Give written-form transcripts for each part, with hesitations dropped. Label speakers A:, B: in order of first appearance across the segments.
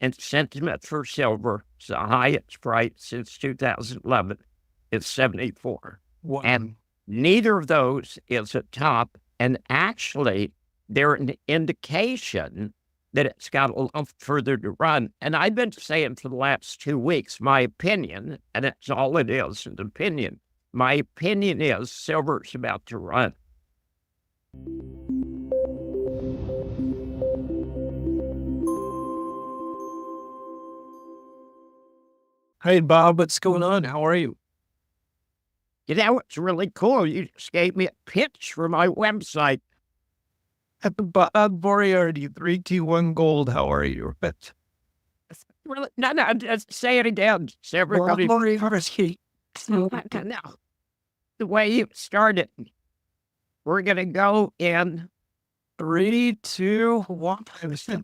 A: and sentiment for silver is the highest price since 2011. It's 74.
B: Wow.
A: And neither of those is a top. And actually, they're an indication that it's got a lot further to run. And I've been saying for the last 2 weeks, my opinion, and it's all it is, an opinion. My opinion is silver's about to run.
B: Hey, Bob, what's going on? How are you?
A: You know, it's really cool. You just gave me a pitch for my website.
B: Bob Moriarty, 321 Gold. How are you?
A: Really? No, just say it again.
B: Bob Moriarty.
A: No, the way you started, we're going to go in
B: 3, 2, 1.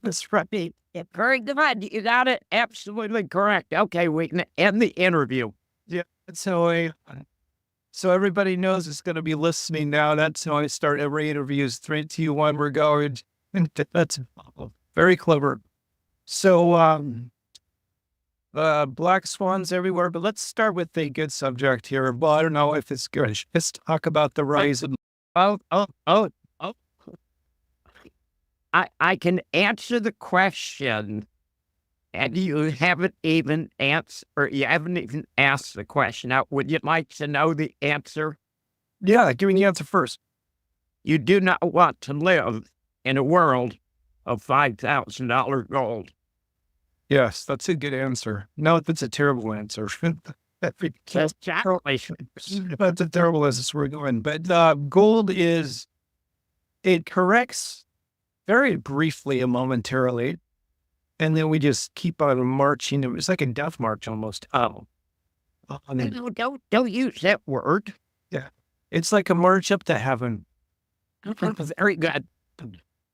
A: That's right. Very good. You got it absolutely correct. Okay, we can end the interview.
B: Yeah, that's how so everybody knows it's going to be listening now. That's how I start every interview is 3, 2, 1, we're going. That's very clever. So, black swans everywhere, but let's start with a good subject here. Well, I don't know if it's good. Let's talk about the rise of...
A: Oh. I can answer the question, and you haven't even asked the question. Now, would you like to know the answer?
B: Yeah, give me the answer first.
A: You do not want to live in a world of $5,000 gold.
B: Yes, that's a good answer. No, that's a terrible answer. That's a terrible answer. We're going. But gold is, it corrects very briefly and momentarily, and then we just keep on marching. It's like a death march almost.
A: No, don't use that word.
B: Yeah, it's like a march up to heaven.
A: Very good.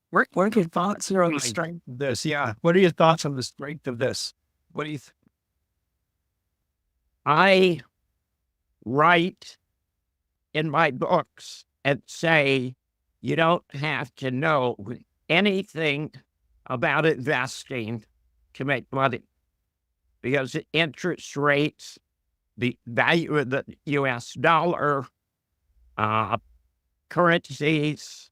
B: What are your thoughts on the strength of this? Yeah, what are your thoughts on the strength of this? What do you think?
A: I write in my books and say you don't have to know anything about investing to make money, because the interest rates, the value of the U.S. dollar, currencies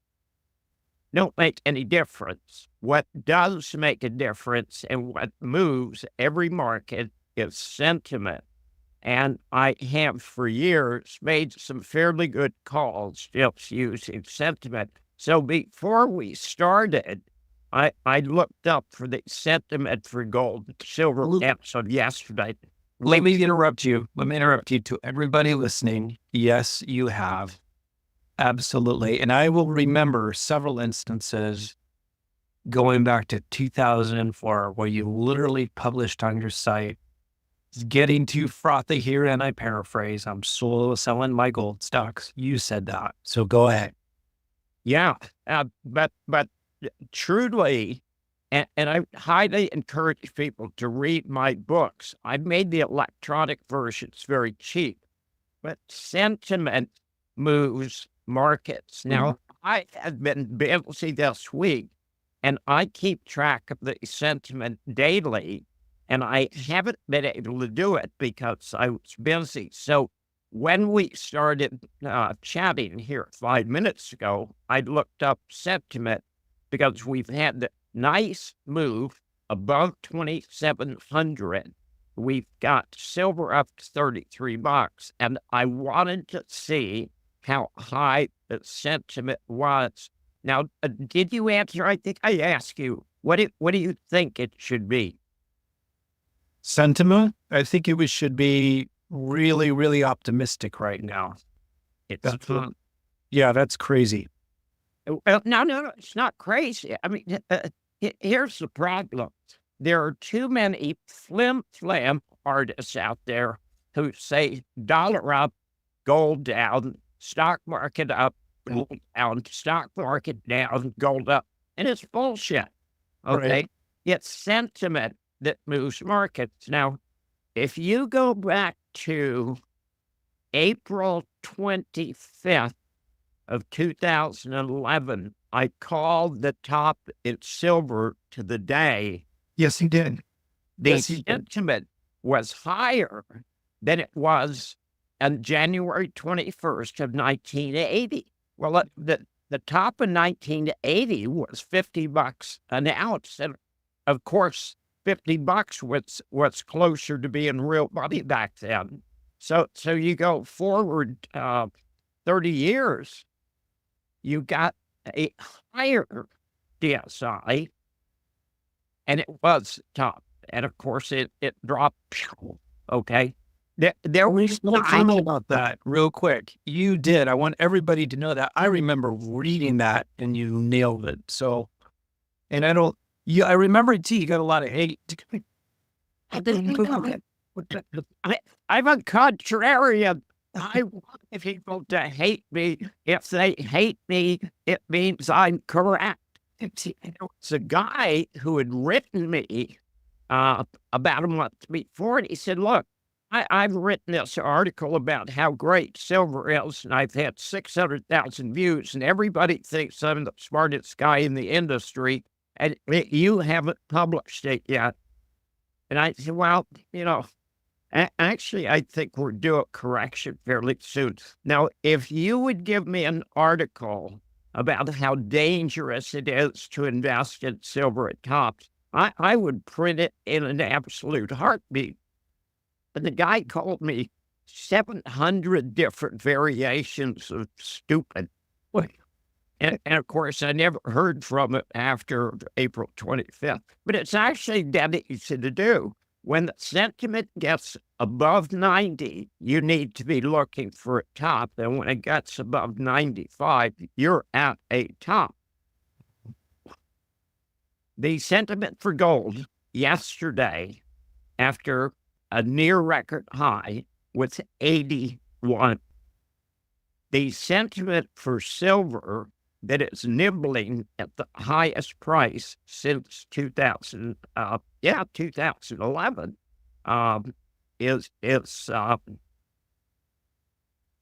A: don't make any difference. What does make a difference and what moves every market is sentiment. And I have for years made some fairly good calls just using sentiment. So before we started, I looked up for the sentiment for gold, silver, episode yesterday.
B: Let me interrupt you. To everybody listening. Yes, you have. Absolutely. And I will remember several instances going back to 2004 where you literally published on your site, "It's getting too frothy here," and I paraphrase, "I'm solo selling my gold stocks." You said that. So go ahead.
A: Yeah, but truly, and I highly encourage people to read my books. I've made the electronic versions very cheap, but sentiment moves markets. Now, I have been busy this week, and I keep track of the sentiment daily, and I haven't been able to do it because I was busy. So when we started chatting here 5 minutes ago, I looked up sentiment because we've had the nice move above 2,700. We've got silver up to $33, and I wanted to see how high the sentiment was. Now, did you answer? I think I asked you, what do you think it should be?
B: Sentiment? I think it should be really, really optimistic right now. Yeah, that's crazy.
A: Well, no, it's not crazy. I mean, here's the problem. There are too many flim-flam artists out there who say dollar up, gold down, stock market up, gold down, stock market down, gold up. And it's bullshit. Okay?
B: Right.
A: It's sentiment that moves markets. Now, if you go back to April 25th of 2011, I called the top in silver to the day.
B: Yes, he did.
A: The
B: Yes, you did.
A: sentiment was higher than it was on January 21st of 1980. Well, the top of 1980 was $50 an ounce. And of course, $50 was closer to being real money back then. So you go forward 30 years, you got a higher DSI, and it was top. And of course, it dropped. Okay. There was
B: Tell me about that real quick. You did. I want everybody to know that. I remember reading that and you nailed it. So, and I remember too, you got a lot of hate.
A: I'm a contrarian. I want people to hate me. If they hate me, it means I'm correct. It's a guy who had written me about a month before, and he said, look, I've written this article about how great silver is, and I've had 600,000 views, and everybody thinks I'm the smartest guy in the industry, and you haven't published it yet. And I said, well, actually, I think we're due a correction fairly soon. Now, if you would give me an article about how dangerous it is to invest in silver at tops, I would print it in an absolute heartbeat. But the guy called me 700 different variations of stupid. And of course, I never heard from it after April 25th. But it's actually dead easy to do. When the sentiment gets above 90, you need to be looking for a top. And when it gets above 95, you're at a top. The sentiment for gold yesterday, after a near record high, was 81. The sentiment for silver that is nibbling at the highest price since 2011, is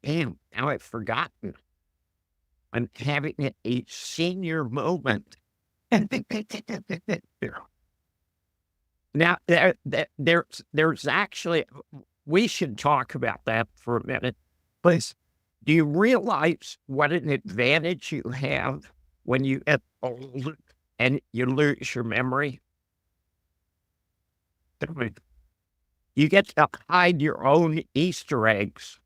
A: damn, now I've forgotten. I'm having a senior moment. Now, there's actually, we should talk about that for a minute.
B: Please.
A: Do you realize what an advantage you have when you get old and you lose your memory? You get to hide your own Easter eggs.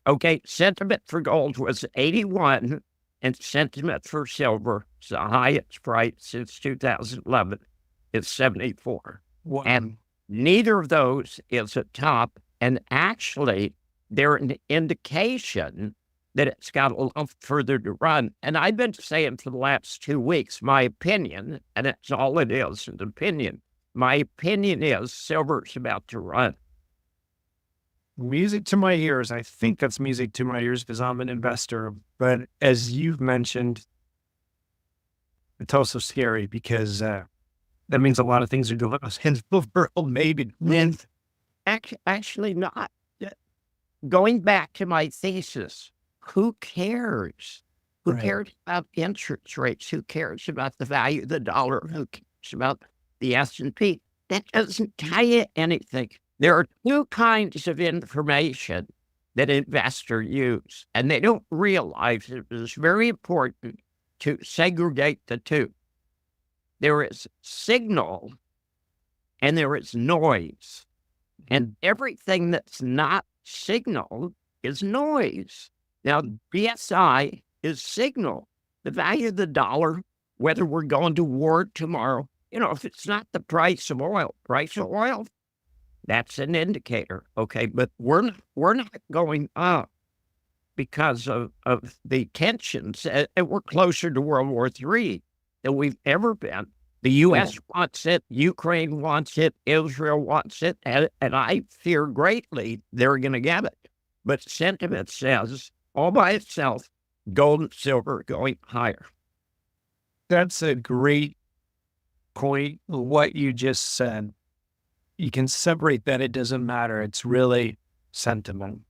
A: Okay, sentiment for gold was 81, and sentiment for silver is the highest price since 2011. It's 74.
B: Wow.
A: And neither of those is a top, and actually, they're an indication that it's got a lot further to run. And I've been saying for the last 2 weeks, my opinion, and that's all it is, an opinion. My opinion is silver's about to run.
B: Music to my ears. I think that's music to my ears because I'm an investor. But as you've mentioned, it's also scary because that means a lot of things are going on in the world, maybe.
A: Actually not. Going back to my thesis, who cares? Who
B: Right.
A: cares about interest rates? Who cares about the value of the dollar? Who cares about the S&P? That doesn't tell you anything. There are two kinds of information that investors use, and they don't realize it is very important to segregate the two. There is signal and there is noise, and everything that's not signal is noise. Now, BSI is signal. The value of the dollar, whether we're going to war tomorrow, if it's not the price of oil, that's an indicator. Okay, but we're not going up because of the tensions, and we're closer to World War III than we've ever been. The U.S. wants it, Ukraine wants it, Israel wants it, and I fear greatly they're going to get it. But sentiment says, all by itself, gold and silver going higher.
B: That's a great point, what you just said. You can separate that. It doesn't matter. It's really sentiment.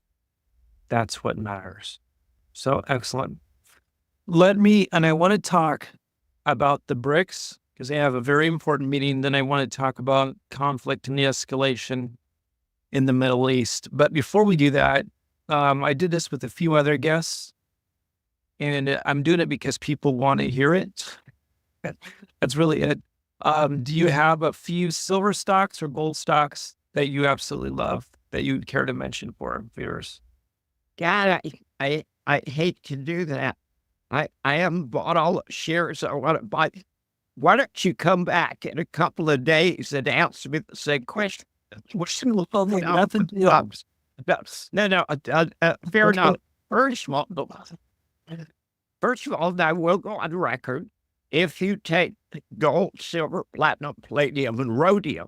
B: That's what matters. So excellent. I want to talk about the BRICS because I have a very important meeting. Then I want to talk about conflict and de-escalation in the Middle East. But before we do that, I did this with a few other guests, and I'm doing it because people want to hear it. That's really it. Do you have a few silver stocks or gold stocks that you absolutely love that you'd care to mention for viewers?
A: God, I hate to do that. I haven't bought all the shares I want to buy. Why don't you come back in a couple of days and answer me the same question?
B: Nothing.
A: No, fair enough. First of all, I will go on record. If you take gold, silver, platinum, palladium, and rhodium,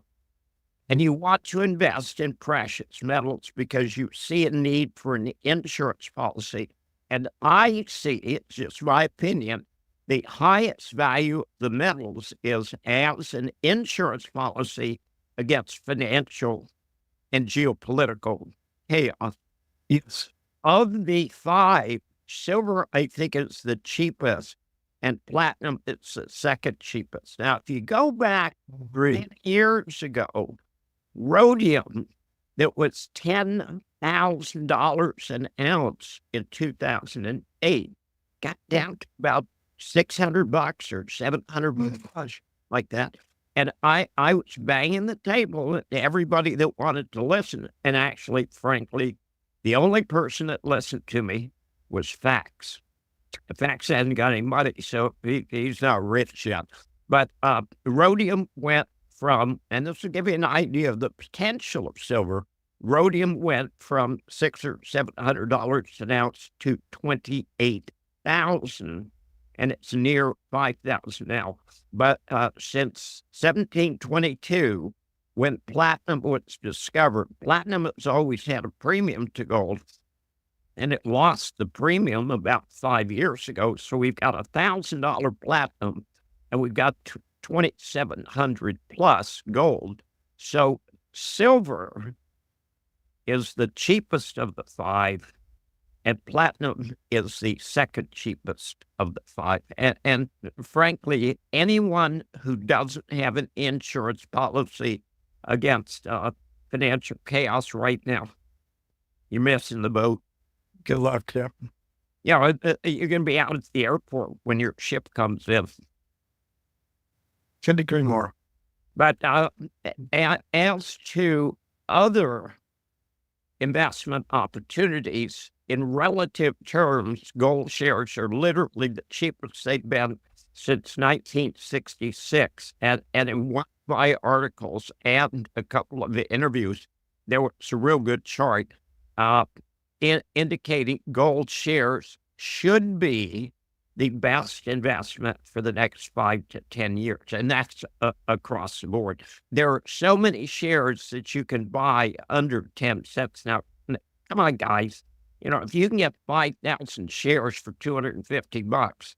A: and you want to invest in precious metals because you see a need for an insurance policy, and I see, it's just my opinion, the highest value of the metals is as an insurance policy against financial and geopolitical chaos.
B: Yes.
A: Of the five, silver, I think, is the cheapest, and platinum is the second cheapest. Now, if you go back 10 years ago, rhodium that was $10,000 an ounce in 2008 got down to about $600 or $700, like that. And I was banging the table at everybody that wanted to listen. And actually, frankly, the only person that listened to me was Fax. Fax hasn't got any money, so he's not rich yet. But rhodium went from, and this will give you an idea of the potential of silver, rhodium went from $600 or $700 an ounce to $28,000, and it's near $5,000 now. But since 1722, when platinum was discovered, platinum has always had a premium to gold, and it lost the premium about 5 years ago. So we've got $1,000 platinum, and we've got 2,700 plus gold. So silver is the cheapest of the five, and platinum is the second cheapest of the five. And frankly, anyone who doesn't have an insurance policy against financial chaos right now, you're missing the boat.
B: Good luck, Captain.
A: You're going to be out at the airport when your ship comes in.
B: Couldn't agree more.
A: But as to other investment opportunities, in relative terms, gold shares are literally the cheapest they've been since 1966. And in one of my articles and a couple of the interviews, there was a real good chart indicating gold shares should be the best investment for the next 5 to 10 years. And that's across the board. There are so many shares that you can buy under 10 cents. Now, come on, guys. If you can get 5,000 shares for $250,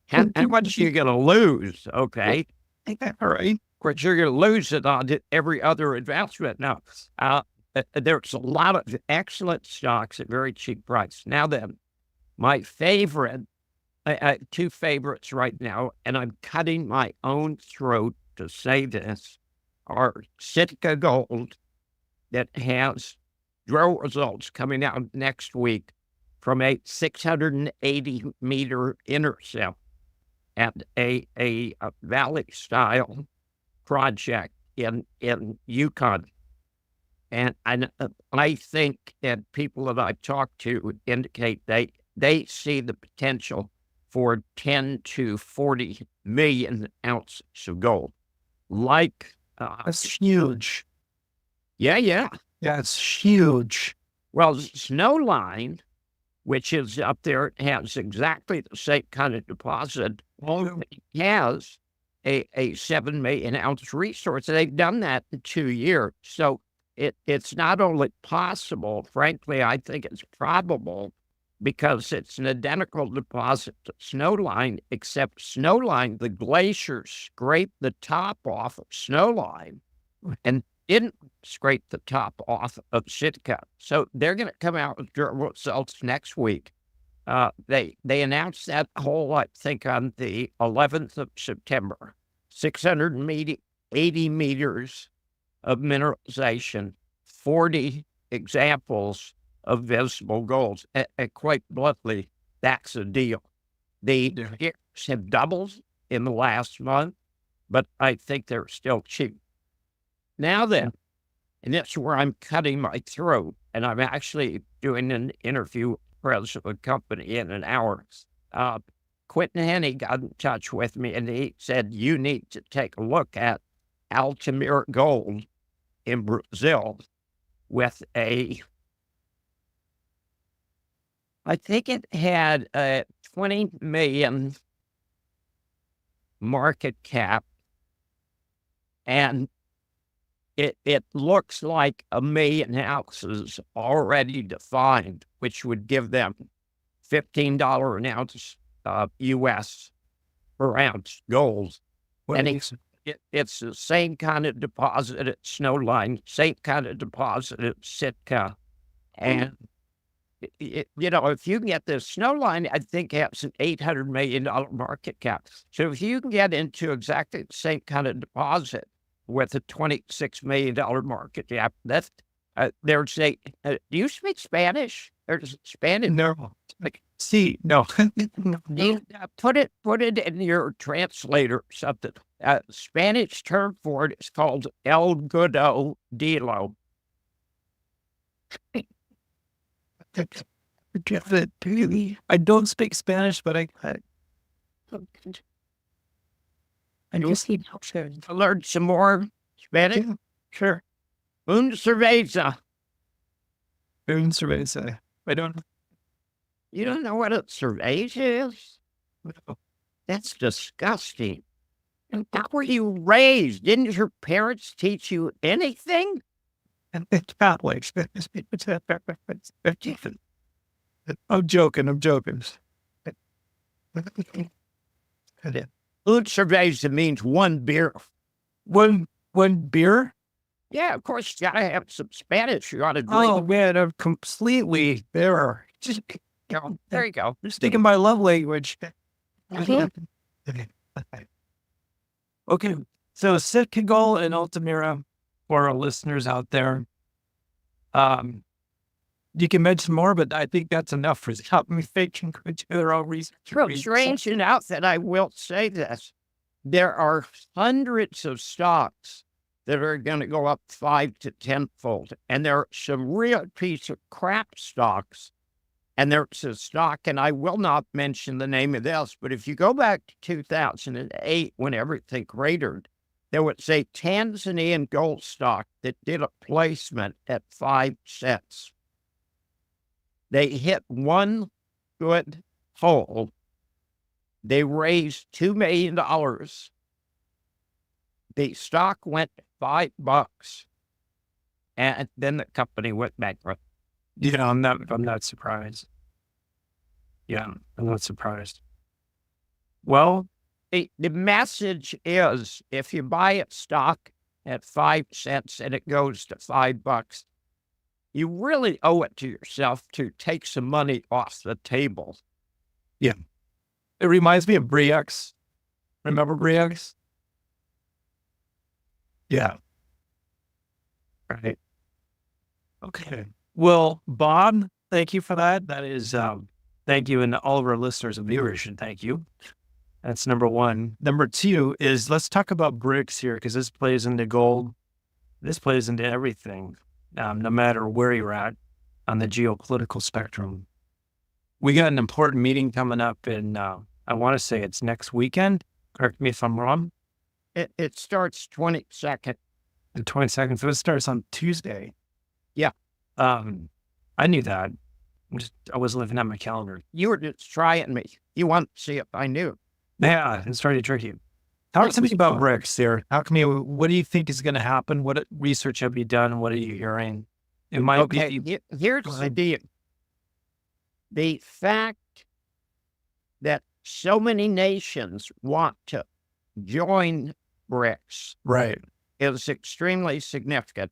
A: how much are you going to lose? Okay. All right. Of course, you're going to lose it on every other investment. Now, there's a lot of excellent stocks at very cheap price. Now then, my favorite, two favorites right now, and I'm cutting my own throat to say this, are Sitka Gold that has drill results coming out next week from a 680-meter intercept at a valley-style project in Yukon. And I think that people that I've talked to indicate they see the potential for 10 to 40 million ounces of gold.
B: That's huge.
A: Yeah.
B: That's huge.
A: Well, Snowline, which is up there, has exactly the same kind of deposit. It has a 7 million ounce resource. They've done that in 2 years. So it's not only possible, frankly, I think it's probable, because it's an identical deposit to Snowline, except Snowline, the glaciers scraped the top off of Snowline and didn't scrape the top off of Sitka. So they're going to come out with results next week. They announced that hole, I think, on the 11th of September. 680 meters of mineralization, 40 examples of visible gold. And quite bluntly, that's a deal. The shares have doubled in the last month, but I think they're still cheap. Now then, and that's where I'm cutting my throat, and I'm actually doing an interview with the president of a company in an hour. Quentin Henney got in touch with me, and he said, you need to take a look at Altamira Gold in Brazil with I think it had a 20 million market cap, and it looks like 1 million ounces already defined, which would give them $15 an ounce U.S. per ounce gold. And it's the same kind of deposit at Snowline, same kind of deposit at Sitka. And, if you can get this, Snowline, I think, has an $800 million market cap. So if you can get into exactly the same kind of deposit with a $26 million market cap, that's, there's a, do you speak Spanish? There's Spanish.
B: No. No.
A: Put it in your translator or something. Spanish term for it is called El Gordo Dilo.
B: I don't speak Spanish, but I
A: just need to learn some more Spanish.
B: Yeah, sure.
A: Un cerveza.
B: Un cerveza. I don't know.
A: You don't know what a cerveza is?
B: No.
A: That's disgusting. And how were you raised? Didn't your parents teach you anything?
B: And it's Catholic. I'm joking.
A: Un cerveza means one beer.
B: One beer?
A: Yeah, of course, you gotta have some Spanish. You gotta drink.
B: Oh man, I'm completely there. Just
A: there you go.
B: You're speaking my love language. Okay, so Sitka Gold and Altamira for our listeners out there. You can mention more, but I think that's enough for help me think and do their own research.
A: Strange enough that I will say this. There are hundreds of stocks that are going to go up 5 to 10-fold. And there are some real piece of crap stocks. And there's a stock, and I will not mention the name of this, but if you go back to 2008, when everything cratered, there was a Tanzanian gold stock that did a placement at 5 cents. They hit one good hole. They raised $2 million. The stock went to $5, and then the company went bankrupt.
B: Yeah, I'm not surprised. Yeah, I'm not surprised. Well,
A: the message is, if you buy a stock at 5 cents and it goes to $5, you really owe it to yourself to take some money off the table.
B: Yeah. It reminds me of Briox. Remember Briox? Yeah. Right. Okay. Well, Bob, thank you for that. That is, thank you, and all of our listeners and viewers should thank you. That's number one. Number two is, let's talk about bricks here, because this plays into gold. This plays into everything, no matter where you're at on the geopolitical spectrum. We got an important meeting coming up in, I want to say it's next weekend. Correct me if I'm wrong.
A: It starts 22nd.
B: The 22nd. So it starts on Tuesday.
A: Yeah.
B: I knew that. I was looking at my calendar.
A: You were just trying me. You want to see if I knew.
B: Yeah, it's very tricky. Talk to me about bricks here. What do you think is going to happen? What research have you done? What are you hearing? It might be.
A: Here's the deal. The fact that so many nations want to join BRICS,
B: right,
A: is extremely significant.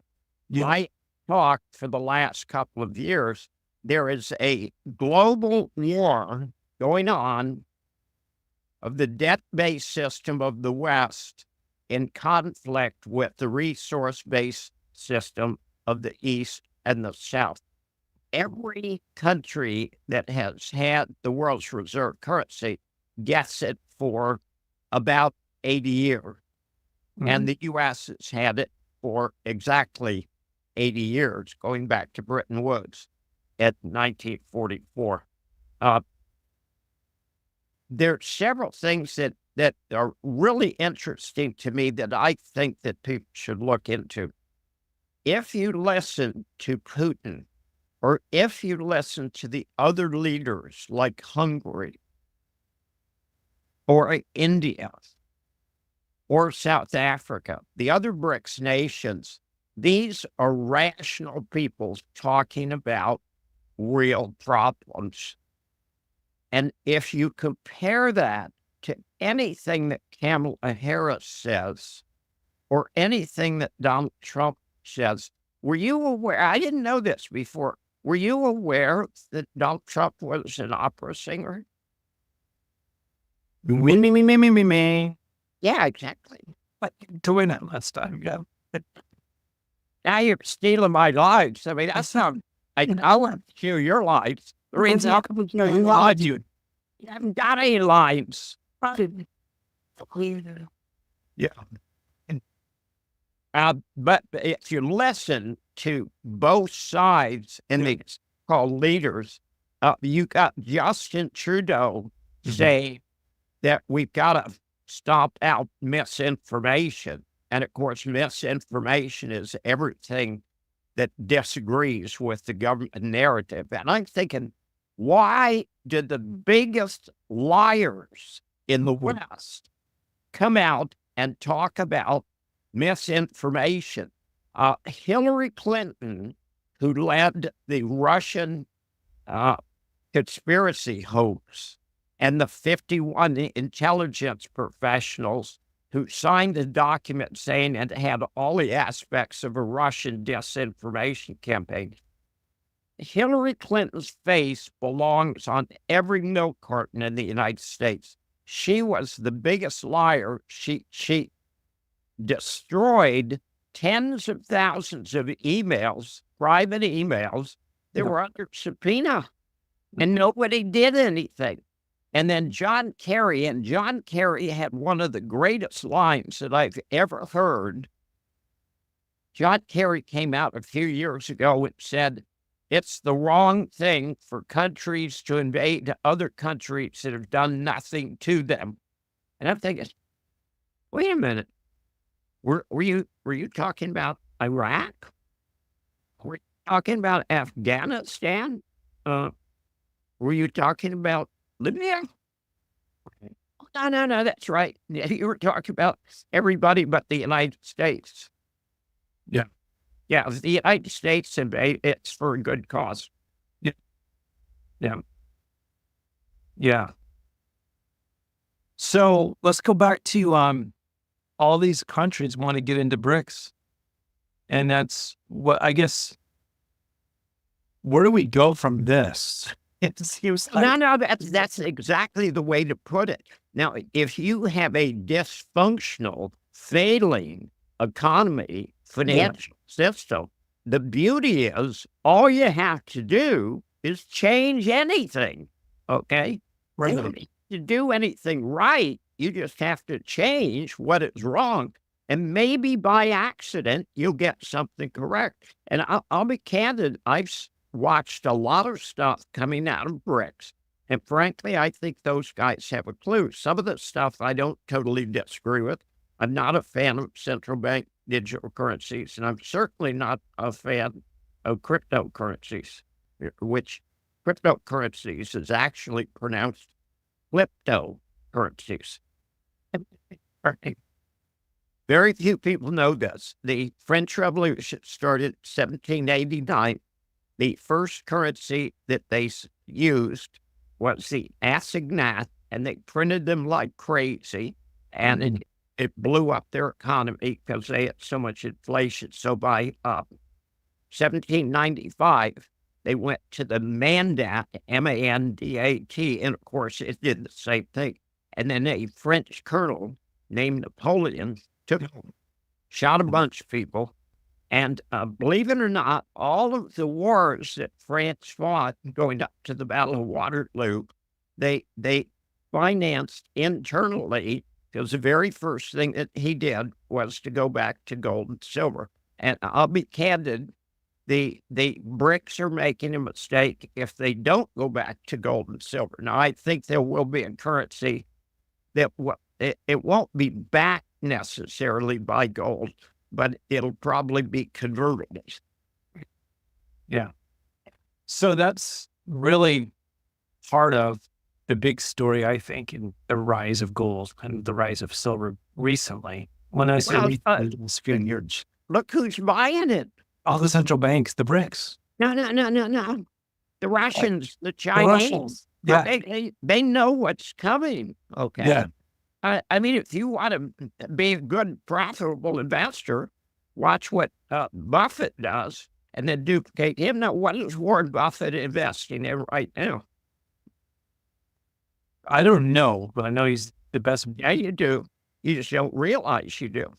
B: Yeah.
A: I talked for the last couple of years. There is a global war going on of the debt-based system of the West in conflict with the resource-based system of the East and the South. Every country that has had the world's reserve currency gets it for about 80 years. And the U.S. has had it for exactly 80 years, going back to Bretton Woods in 1944. There are several things that are really interesting to me that I think that people should look into. If you listen to Putin, or if you listen to the other leaders like Hungary, or India, or South Africa, the other BRICS nations, these are rational people talking about real problems. And if you compare that to anything that Kamala Harris says, or anything that Donald Trump says, were you aware? I didn't know this before. Were you aware that Donald Trump was an opera singer?
B: Me.
A: Yeah, exactly.
B: But doing that last time, yeah.
A: Now you're stealing my lines. I mean, that's not, I want to hear your lines. The reason how come you lines? You haven't got any lines.
B: Yeah.
A: But if you listen to both sides and they call leaders, you got Justin Trudeau say that we've got to stop out misinformation. And of course, misinformation is everything that disagrees with the government narrative. And I'm thinking, why did the biggest liars in the West come out and talk about misinformation? Hillary Clinton, who led the Russian conspiracy hoax, and the 51 intelligence professionals who signed a document saying it had all the aspects of a Russian disinformation campaign. Hillary Clinton's face belongs on every milk carton in the United States. She was the biggest liar. She destroyed tens of thousands of emails, private emails, that were under subpoena, and nobody did anything. And then John Kerry had one of the greatest lines that I've ever heard. John Kerry came out a few years ago and said, it's the wrong thing for countries to invade other countries that have done nothing to them. And I'm thinking, wait a minute. Were you talking about Iraq? Were you talking about Afghanistan? Were you talking about Libya? No, that's right. You were talking about everybody but the United States.
B: Yeah.
A: Yeah, if the United States invade, it's for a good cause.
B: Yeah. So let's go back to all these countries want to get into BRICS. And that's what, I guess, where do we go from this? It seems like...
A: No, that's exactly the way to put it. Now, if you have a dysfunctional, failing economy, financial system, the beauty is all you have to do is change anything, okay?
B: Right.
A: You don't need to do anything right. You just have to change what is wrong. And maybe by accident, you'll get something correct. And I'll be candid, I've watched a lot of stuff coming out of BRICS. And frankly, I think those guys have a clue. Some of the stuff I don't totally disagree with. I'm not a fan of central bank digital currencies, and I'm certainly not a fan of cryptocurrencies, which cryptocurrencies is actually pronounced kleptocurrencies. Very few people know this. The French Revolution started in 1789. The first currency that they used was the assignat, and they printed them like crazy, and it blew up their economy because they had so much inflation. So by 1795, they went to the mandat, M-A-N-D-A-T, and of course it did the same thing. And then a French colonel named Napoleon shot a bunch of people. And believe it or not, all of the wars that France fought going up to the Battle of Waterloo, they financed internally, because the very first thing that he did was to go back to gold and silver. And I'll be candid, the BRICS are making a mistake if they don't go back to gold and silver. Now, I think there will be a currency that it won't be backed necessarily by gold, but it'll probably be convertible.
B: Yeah. So that's really part of the big story, I think, in the rise of gold and the rise of silver recently. When I say it's been years.
A: Look who's buying it.
B: All the central banks, the BRICS.
A: No. The Russians, the Chinese.
B: Russians. Yeah.
A: They know what's coming. Okay.
B: Yeah.
A: I mean, if you want to be a good, profitable investor, watch what Buffett does and then duplicate him. Now, what is Warren Buffett investing in right now?
B: I don't know, but I know he's the best.
A: Yeah, you do. You just don't realize you do.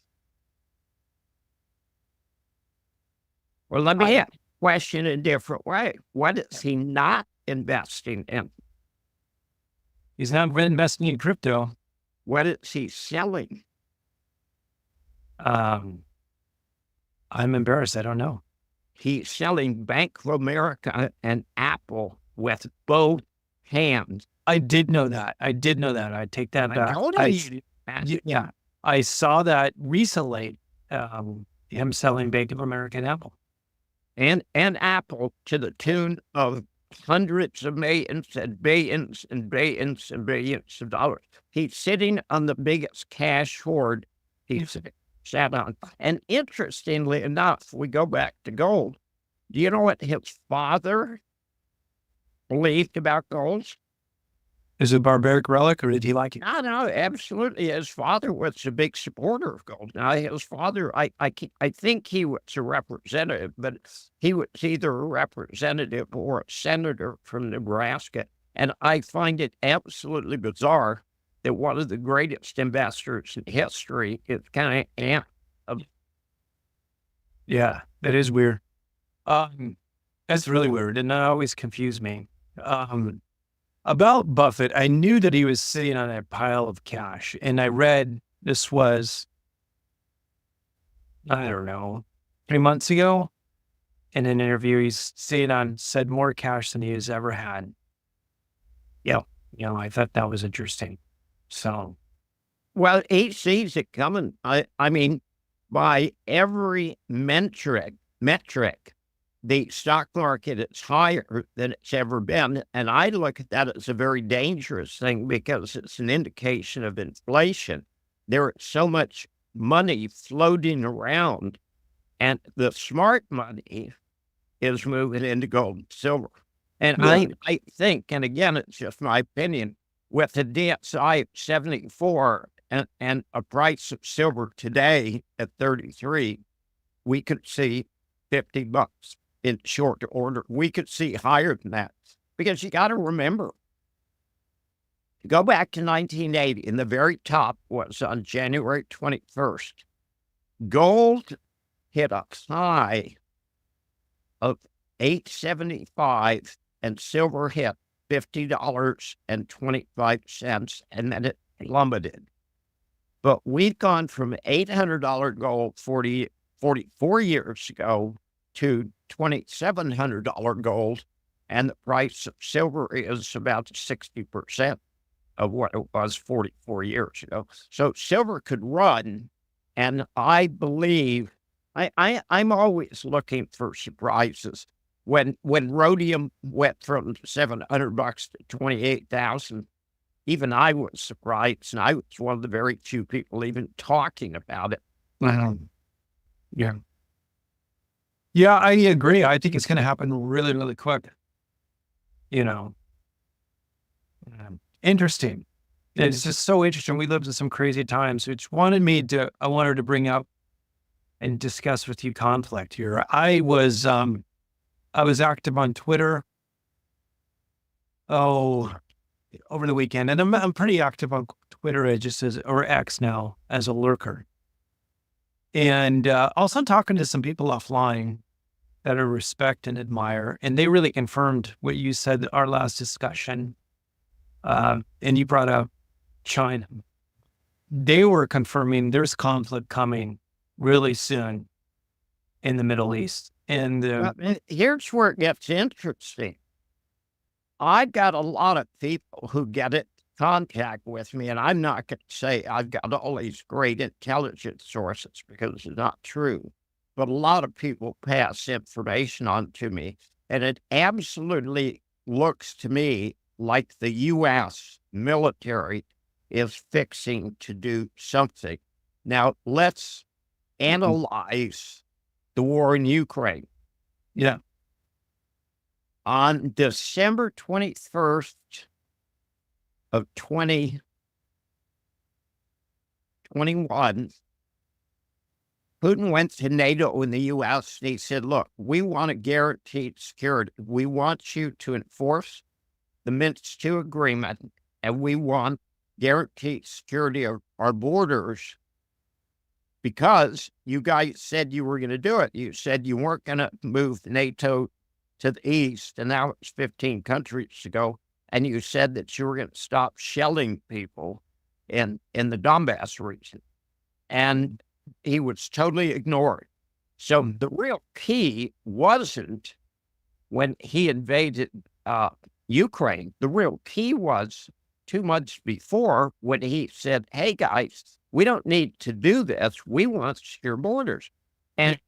A: Well, let me ask the question a different way. What is he not investing in?
B: He's not investing in crypto.
A: What is he selling?
B: I'm embarrassed. I don't know.
A: He's selling Bank of America and Apple with both hands.
B: I did know that. I take that back. Yeah. I saw that recently. Him selling Bank of America and Apple.
A: And Apple to the tune of hundreds of millions and billions and billions and billions of dollars. He's sitting on the biggest cash hoard he's sat on. And interestingly enough, we go back to gold. Do you know what his father believed about gold?
B: Is it a barbaric relic, or did he like it?
A: No, absolutely. His father was a big supporter of gold. Now, his father, I think he was a representative, but he was either a representative or a senator from Nebraska. And I find it absolutely bizarre that one of the greatest investors in history is kind of
B: Yeah, that is weird. That's really weird, and that always confused me. About Buffett, I knew that he was sitting on a pile of cash, and I read this was, I don't know, 3 months ago, in an interview, he's said more cash than he has ever had. Yeah, I thought that was interesting. So,
A: well, he sees it coming. I mean, by every metric, the stock market is higher than it's ever been. And I look at that as a very dangerous thing because it's an indication of inflation. There is so much money floating around, and the smart money is moving into gold and silver. And I think, and again, it's just my opinion, with the DXY at 74 and a price of silver today at 33, we could see $50 in short order. We could see higher than that, because you got to remember, go back to 1980, and the very top was on January 21st. Gold hit a high of $8.75, and silver hit $50.25, and then it plummeted. But we've gone from $800 gold 44 years ago to $2,700 gold, and the price of silver is about 60% of what it was 44 years ago. So silver could run, and I believe I'm always looking for surprises. When rhodium went from $700 to 28,000, even I was surprised, and I was one of the very few people even talking about it.
B: Yeah. Yeah, I agree. I think it's going to happen really, really quick. Interesting. It's just so interesting. We lived in some crazy times, which I wanted to bring up and discuss with you conflict here. I was active on Twitter. Over the weekend, and I'm pretty active on Twitter or X now as a lurker. And also talking to some people offline that I respect and admire, and they really confirmed what you said our last discussion. And you brought up China. They were confirming there's conflict coming really soon in the Middle East. And
A: here's where it gets interesting. I've got a lot of people who get in contact with me, and I'm not going to say I've got all these great intelligence sources because it's not true. But a lot of people pass information on to me, and it absolutely looks to me like the U.S. military is fixing to do something. Now, let's analyze the war in Ukraine.
B: yeah,
A: On December 21st of 2021, Putin went to NATO and the U.S. and he said, look, we want a guaranteed security. We want you to enforce the Minsk II agreement, and we want guaranteed security of our borders because you guys said you were going to do it. You said you weren't going to move NATO to the east, and now it's 15 countries ago, and you said that you were going to stop shelling people in the Donbass region. And he was totally ignored. So the real key wasn't when he invaded Ukraine. The real key was 2 months before when he said, hey, guys, we don't need to do this. We want secure borders. And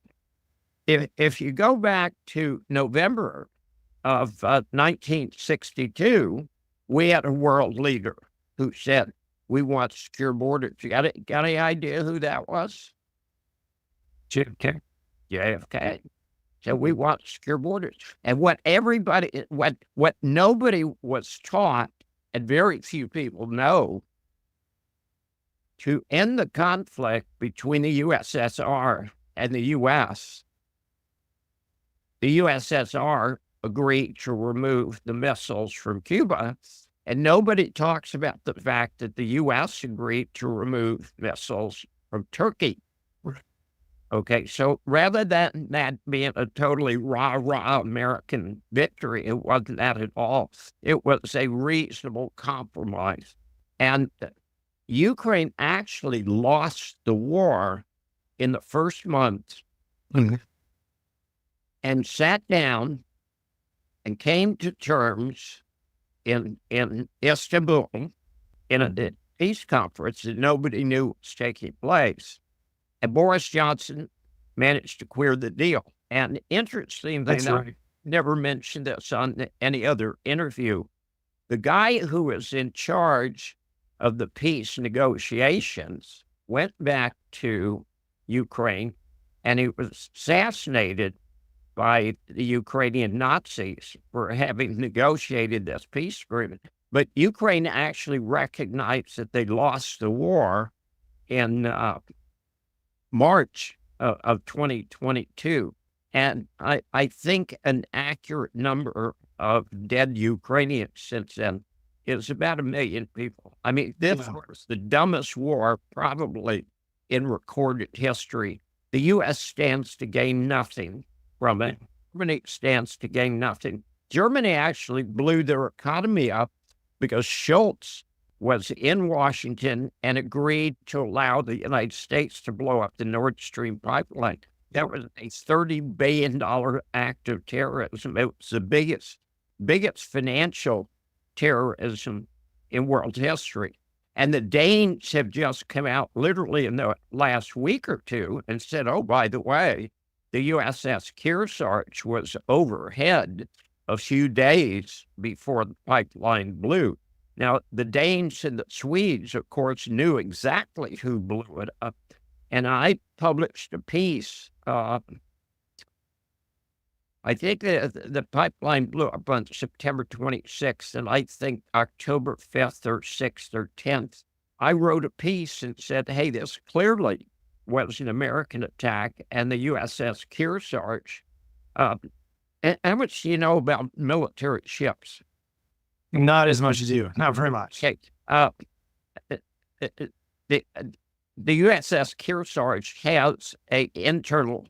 A: if you go back to November of 1962, we had a world leader who said, we want secure borders. You got any idea who that was?
B: JFK.
A: JFK. So we want secure borders. And what nobody was taught, and very few people know, to end the conflict between the USSR and the U.S., the USSR agreed to remove the missiles from Cuba, and nobody talks about the fact that the U.S. agreed to remove missiles from Turkey. Okay, so rather than that being a totally rah-rah American victory, it wasn't that at all. It was a reasonable compromise. And Ukraine actually lost the war in the first month and sat down and came to terms in Istanbul in a peace conference that nobody knew was taking place. And Boris Johnson managed to queer the deal. And interestingly, I never mentioned this on any other interview. The guy who was in charge of the peace negotiations went back to Ukraine, and he was assassinated by the Ukrainian Nazis for having negotiated this peace agreement. But Ukraine actually recognized that they lost the war in March of 2022. And I think an accurate number of dead Ukrainians since then is about 1 million people. I mean, this was the dumbest war probably in recorded history. The U.S. stands to gain nothing from it. Germany stands to gain nothing. Germany actually blew their economy up because Schultz was in Washington and agreed to allow the United States to blow up the Nord Stream pipeline. That was a $30 billion act of terrorism. It was the biggest financial terrorism in world history. And the Danes have just come out literally in the last week or two and said, oh, by the way, the USS Kearsarge was overhead a few days before the pipeline blew. Now, the Danes and the Swedes, of course, knew exactly who blew it up. And I published a piece. I think the pipeline blew up on September 26th, and I think October 5th or 6th or 10th, I wrote a piece and said, hey, this clearly was an American attack, and the USS Kearsarge. And how much do you know about military ships?
B: Not as much as you. Not very much.
A: Okay. the USS Kearsarge has a internal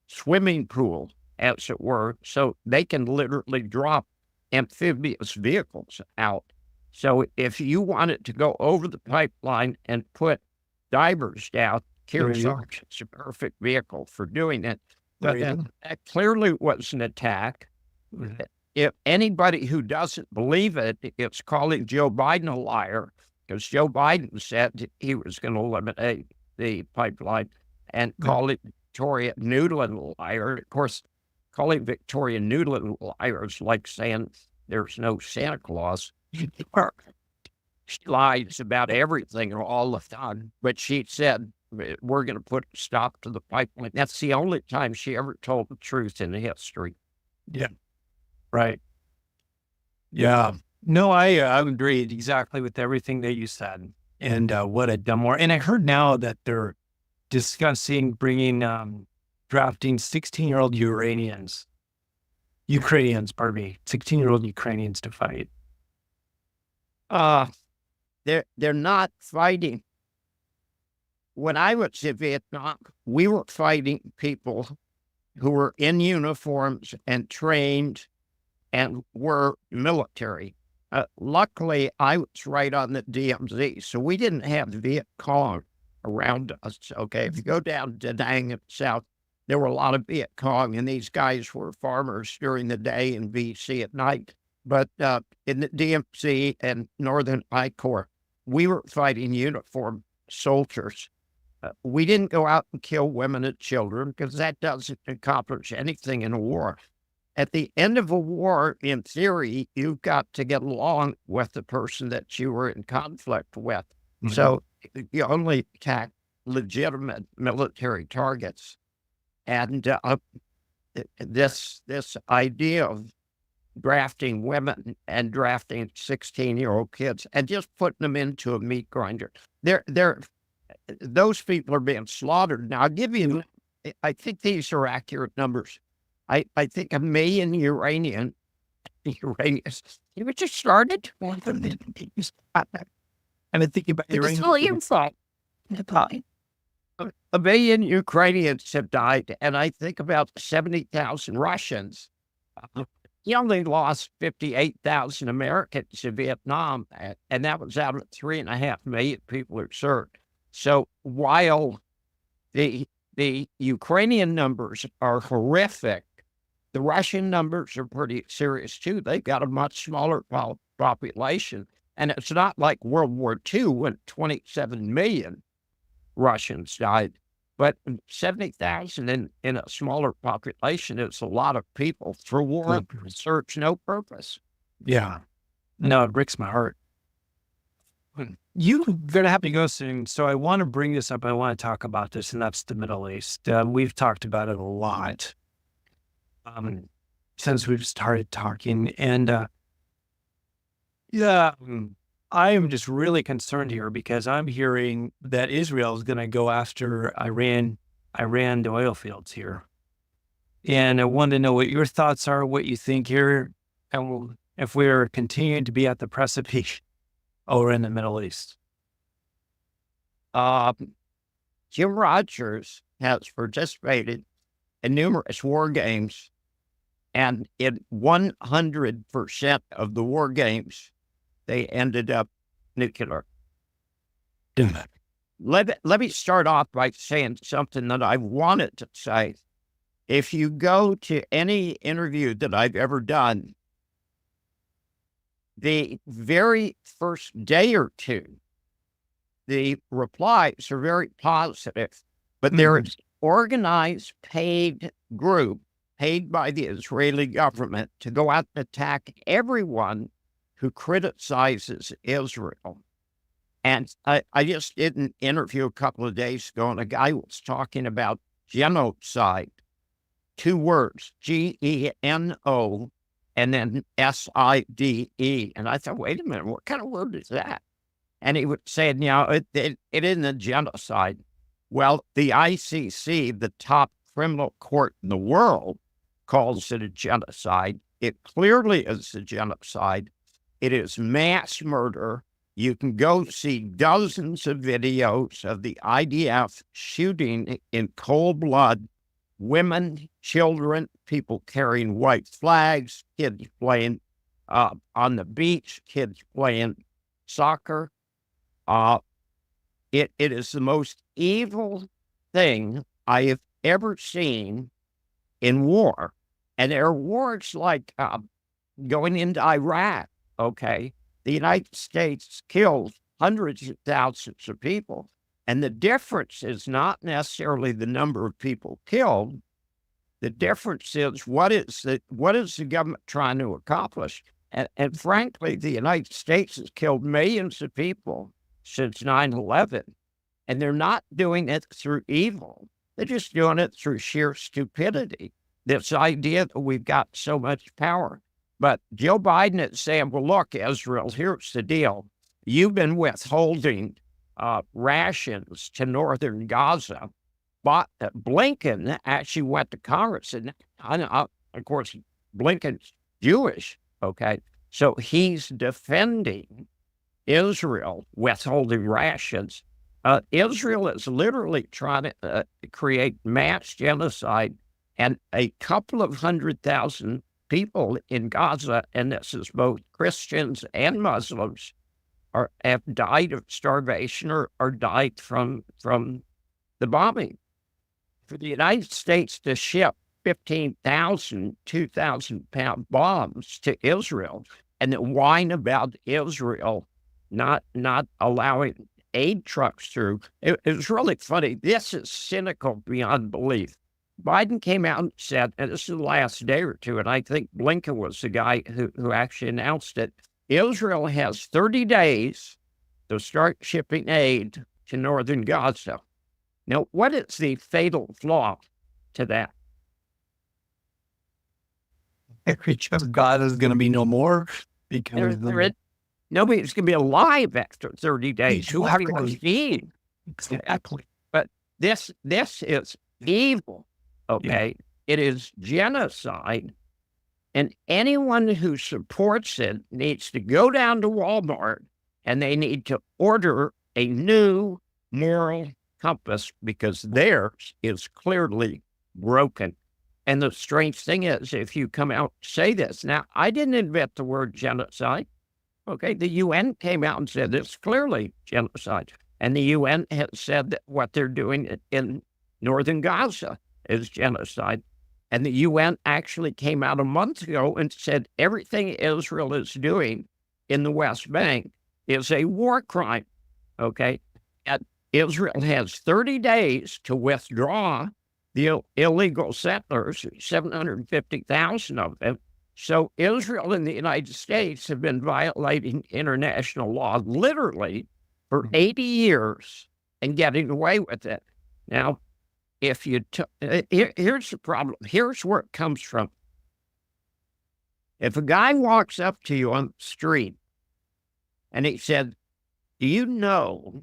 A: swimming pool, as it were, so they can literally drop amphibious vehicles out. So if you wanted to go over the pipeline and put divers down, Kearsarge is a perfect vehicle for doing it. But that clearly was an attack. If anybody who doesn't believe it, it's calling Joe Biden a liar, because Joe Biden said he was going to eliminate the pipeline, and calling Victoria Nuland a liar. Of course, calling Victoria Nuland a liar is like saying there's no Santa Claus. She lies about everything all the time, but she said, we're going to put a stop to the pipeline. That's the only time she ever told the truth in history.
B: Yeah. Right. Yeah. No, I agree exactly with everything that you said. And what a dumb war. And I heard now that they're discussing bringing, drafting 16-year-old Ukrainians, 16-year-old Ukrainians to fight.
A: They're not fighting. When I was in Vietnam, we were fighting people who were in uniforms and trained and were military. Luckily, I was right on the DMZ, so we didn't have Viet Cong around us. Okay, if you go down to Da Nang and south, there were a lot of Viet Cong, and these guys were farmers during the day and VC at night. But in the DMZ and Northern I Corps, we were fighting uniformed soldiers. We didn't go out and kill women and children, because that doesn't accomplish anything in a war. At the end of a war, in theory, you've got to get along with the person that you were in conflict with. Mm-hmm. So you only attack legitimate military targets. And this idea of drafting women and drafting 16-year-old kids and just putting them into a meat grinder, those people are being slaughtered. Now, I'll give you, I think these are accurate numbers. I think 1 million Iranians, you just started. And
B: I think about
A: Iranians. 1 million Ukrainians have died, and I think about 70,000 Russians. He only lost 58,000 Americans in Vietnam, and that was out of 3.5 million people who served. So while the Ukrainian numbers are horrific, the Russian numbers are pretty serious too. They've got a much smaller population, and it's not like World War II when 27 million Russians died, but 70,000 in a smaller population is a lot of people for war serves no purpose.
B: Yeah. No, it breaks my heart. You're going to have to go soon, so I want to bring this up. I want to talk about this, and that's the Middle East. We've talked about it a lot since we've started talking, and I am just really concerned here because I'm hearing that Israel is going to go after Iran the oil fields here, and I want to know what your thoughts are, what you think here, and if we're continuing to be at the precipice over in the Middle East.
A: Jim Rogers has participated in numerous war games, and in 100% of the war games, they ended up nuclear. Let me start off by saying something that I wanted to say. If you go to any interview that I've ever done, the very first day or two, the replies are very positive, but there is organized, paid group, paid by the Israeli government, to go out and attack everyone who criticizes Israel. And I just did an interview a couple of days ago, and a guy was talking about genocide. 2 words, Geno, and then SIDE. And I thought, wait a minute, what kind of word is that? And he was saying, it isn't a genocide. Well, the ICC, the top criminal court in the world, calls it a genocide. It clearly is a genocide. It is mass murder. You can go see dozens of videos of the IDF shooting in cold blood women, children, people carrying white flags, kids playing on the beach, kids playing soccer. It is the most evil thing I have ever seen in war. And there are wars like going into Iraq, okay? The United States killed hundreds of thousands of people. And the difference is not necessarily the number of people killed. The difference is what is the government trying to accomplish? And frankly, the United States has killed millions of people since 9/11, and they're not doing it through evil. They're just doing it through sheer stupidity. This idea that we've got so much power. But Joe Biden is saying, well, look, Israel, here's the deal. You've been withholding rations to northern Gaza. But Blinken actually went to Congress, and of course, Blinken's Jewish, okay? So he's defending Israel withholding rations. Israel is literally trying to create mass genocide, and a couple of 100,000 people in Gaza, and this is both Christians and Muslims, have died of starvation or died from the bombing. For the United States to ship 15,000, 2,000-pound bombs to Israel and then whine about Israel not allowing aid trucks through, it was really funny. This is cynical beyond belief. Biden came out and said, and this is the last day or two, and I think Blinken was the guy who actually announced it, Israel has 30 days to start shipping aid to northern Gaza. Now, what is the fatal flaw to that?
B: God is going to be no more because
A: nobody's going to be alive after 30 days. Who are going to feed?
B: Exactly.
A: But this is evil, okay? Yeah. It is genocide, and anyone who supports it needs to go down to Walmart and they need to order a new moral compass because theirs is clearly broken. And the strange thing is, if you come out and say this, now, I didn't invent the word genocide. Okay, the UN came out and said it's clearly genocide. And the UN has said that what they're doing in northern Gaza is genocide. And the UN actually came out a month ago and said everything Israel is doing in the West Bank is a war crime. Okay, and Israel has 30 days to withdraw the illegal settlers, 750,000 of them. So Israel and the United States have been violating international law literally for 80 years and getting away with it. Now, if you here's the problem. Here's where it comes from. If a guy walks up to you on the street and he said, do you know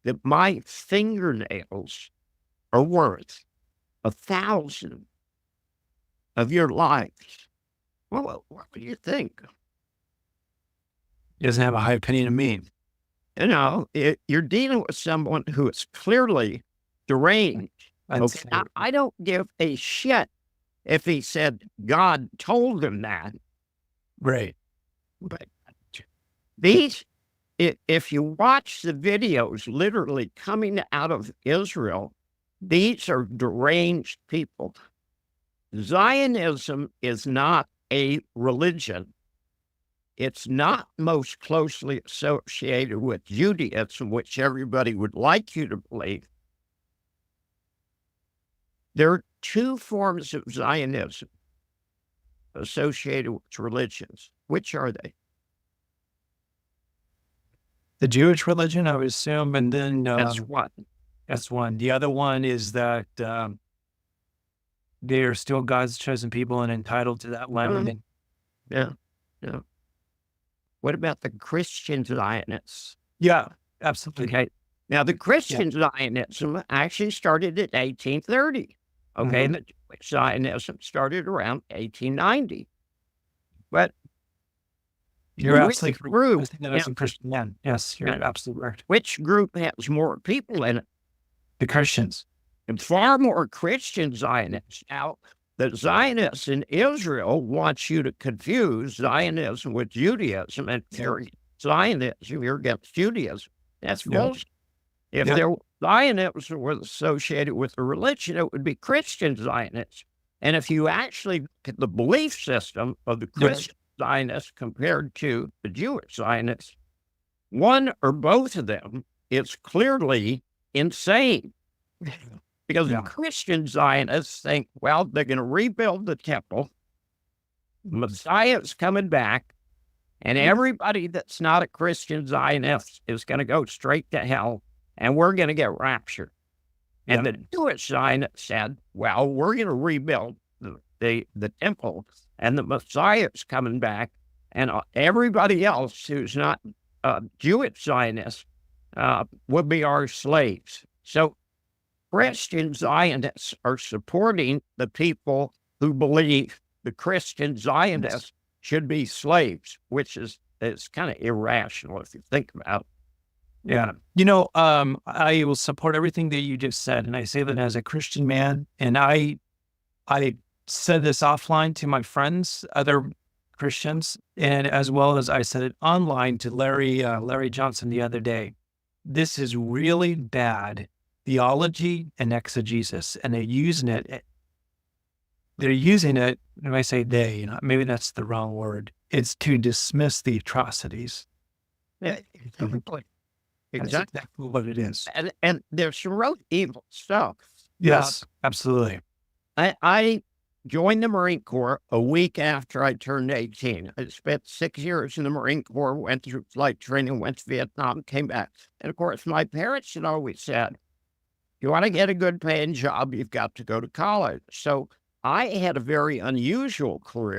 A: that my fingernails are worth 1,000 of your lives? Well, what do you think?
B: He doesn't have a high opinion of me.
A: You know, you're dealing with someone who is clearly deranged. Okay? I don't give a shit if he said God told him that.
B: Right.
A: But these, if you watch the videos literally coming out of Israel, these are deranged people. Zionism is not a religion. It's not most closely associated with Judaism, which everybody would like you to believe. There are two forms of Zionism associated with religions. Which are they?
B: The Jewish religion, I would assume, and then
A: that's one.
B: That's one. The other one is that they are still God's chosen people and entitled to that land.
A: Yeah. What about the Christian Zionists?
B: Yeah, absolutely.
A: Okay. Now, the Christian Zionism actually started in 1830. Okay. And the Jewish Zionism started around 1890. But
B: You're
A: Which
B: absolutely correct. I
A: group,
B: think that as a Christian man. Yes, you're absolutely correct.
A: which group has more people in it?
B: The Christians.
A: And far more Christian Zionists. Now, the Zionists in Israel want you to confuse Zionism with Judaism, and if you're Zionism, you're against Judaism. That's false. If their Zionism was associated with a religion, it would be Christian Zionists. And if you actually look at the belief system of the Christian Zionists compared to the Jewish Zionists, one or both of them is clearly insane. Because the Christian Zionists think, well, they're going to rebuild the temple, Messiah is coming back, and everybody that's not a Christian Zionist is going to go straight to hell, and we're going to get raptured. And the Jewish Zionists said, well, we're going to rebuild the temple, and the Messiah is coming back, and everybody else who's not Jewish Zionists will be our slaves. So Christian Zionists are supporting the people who believe the Christian Zionists should be slaves, which is kind of irrational if you think about it.
B: Yeah. I will support everything that you just said. And I say that as a Christian man. And I said this offline to my friends, other Christians, and as well as I said it online to Larry Johnson the other day. This is really bad theology and exegesis, and they're using it. When I say they, maybe that's the wrong word. It's to dismiss the atrocities.
A: Yeah, exactly.
B: That's exactly what it is.
A: And there's some real evil stuff.
B: Yes, absolutely.
A: I joined the Marine Corps a week after I turned 18. I spent 6 years in the Marine Corps, went through flight training, went to Vietnam, came back. And of course, my parents had always said, you want to get a good paying job, you've got to go to college. So I had a very unusual career.